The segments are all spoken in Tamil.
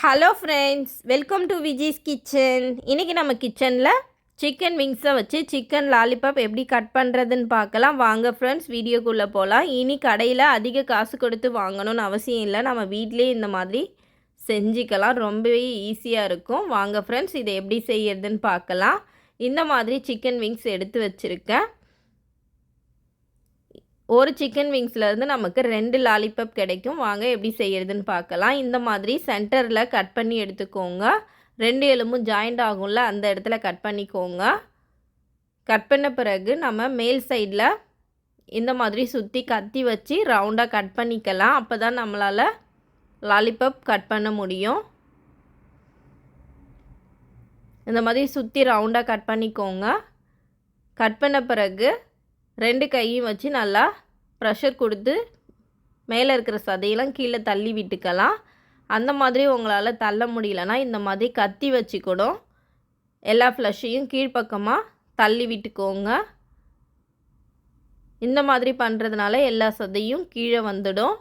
Hello friends, welcome to Viji's kitchen. இன்றைக்கி நம்ம கிச்சனில் சிக்கன் விங்ஸை வச்சு சிக்கன் லாலிபாப் எப்படி கட் பண்ணுறதுன்னு பார்க்கலாம். வாங்க ஃப்ரெண்ட்ஸ், வீடியோக்குள்ளே போகலாம். இனி கடையில் அதிக காசு கொடுத்து வாங்கணும்னு அவசியம் இல்லை. நம்ம வீட்டிலே இந்த மாதிரி செஞ்சுக்கலாம். ரொம்பவே ஈஸியாக இருக்கும். வாங்க ஃப்ரெண்ட்ஸ், இதை எப்படி செய்யறதுன்னு பார்க்கலாம். இந்த மாதிரி சிக்கன் விங்ஸ் எடுத்து வச்சுருக்கேன். ஒரு சிக்கன் விங்ஸ்லேருந்து நமக்கு 2 லாலிபாப் கிடைக்கும். வாங்க எப்படி செய்கிறதுன்னு பார்க்கலாம். இந்த மாதிரி சென்டரில் கட் பண்ணி எடுத்துக்கோங்க. 2 எலும்பும் ஜாயிண்ட் ஆகும்ல, அந்த இடத்துல கட் பண்ணிக்கோங்க. கட் பண்ண பிறகு நம்ம மேல் சைடில் இந்த மாதிரி சுற்றி கத்தி வச்சு ரவுண்டாக கட் பண்ணிக்கலாம். அப்போ தான் நம்மளால் லாலிபாப் கட் பண்ண முடியும். இந்த மாதிரி சுற்றி ரவுண்டாக கட் பண்ணிக்கோங்க. கட் பண்ண பிறகு 2 கையும் வச்சு நல்லா ப்ரெஷர் கொடுத்து மேலே இருக்கிற சதையெல்லாம் கீழே தள்ளி விட்டுக்கலாம். அந்த மாதிரி உங்களால் தள்ள முடியலன்னா இந்த மாதிரி கத்தி வச்சு கூட எல்லா ஃப்ளஷையும் கீழ்ப்பக்கமாக தள்ளி விட்டுக்கோங்க. இந்த மாதிரி பண்ணுறதுனால எல்லா சதையும் கீழே வந்துடும்.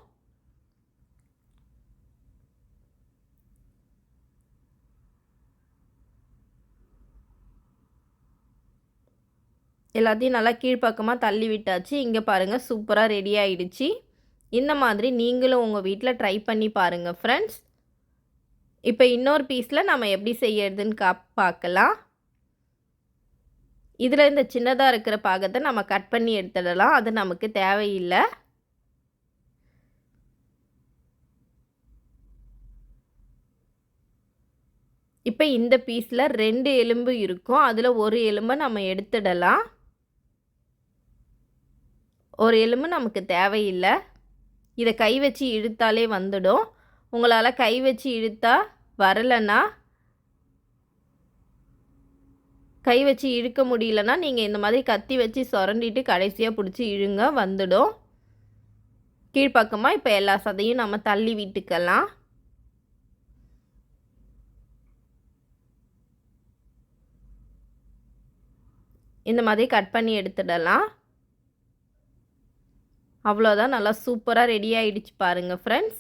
எல்லாத்தையும் நல்லா கீழ்ப்பக்கமாக தள்ளி விட்டாச்சு. இங்கே பாருங்கள், சூப்பராக ரெடி ஆகிடுச்சு. இந்த மாதிரி நீங்களும் உங்கள் வீட்டில் ட்ரை பண்ணி பாருங்கள் ஃப்ரெண்ட்ஸ். இப்போ இன்னொரு பீஸில் நம்ம எப்படி செய்யறதுன்னு பார்க்கலாம். இதில் இந்த சின்னதாக இருக்கிற பாகத்தை நம்ம கட் பண்ணி எடுத்துடலாம். அது நமக்கு தேவையில்லை. இப்போ இந்த பீஸில் 2 எலும்பு இருக்கும். அதில் ஒரு எலும்பை நம்ம எடுத்துடலாம். ஒரு எலும்பு நமக்கு தேவையில்லை. இதை கை வச்சு இழுத்தாலே வந்துடும். உங்களால் கை வச்சு இழுத்தா வரலைன்னா, கை வச்சு இழுக்க முடியலன்னா நீங்கள் இந்த மாதிரி கத்தி வச்சு சுரண்டிட்டு கடைசியாக பிடிச்சி இழுங்க, வந்துடும். கீழ்ப்பக்கமாக இப்போ எல்லா சதையும் நம்ம தள்ளி விட்டுக்கலாம். இந்த மாதிரி கட் பண்ணி எடுத்துடலாம். அவ்வளோதான், நல்லா சூப்பராக ரெடி ஆகிடுச்சு பாருங்கள் ஃப்ரெண்ட்ஸ்.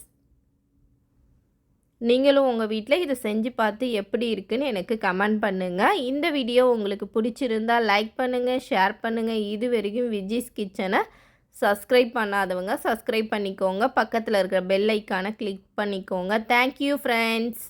நீங்களும் உங்கள் வீட்டில் இதை செஞ்சு பார்த்து எப்படி இருக்குன்னு எனக்கு கமெண்ட் பண்ணுங்கள். இந்த வீடியோ உங்களுக்கு பிடிச்சிருந்தால் லைக் பண்ணுங்கள், ஷேர் பண்ணுங்கள். இது வரைக்கும் விஜிஸ் கிச்சனை சப்ஸ்கிரைப் பண்ணாதவங்க சப்ஸ்கிரைப் பண்ணிக்கோங்க. பக்கத்தில் இருக்கிற பெல் ஐக்கானை கிளிக் பண்ணிக்கோங்க. Thank you friends.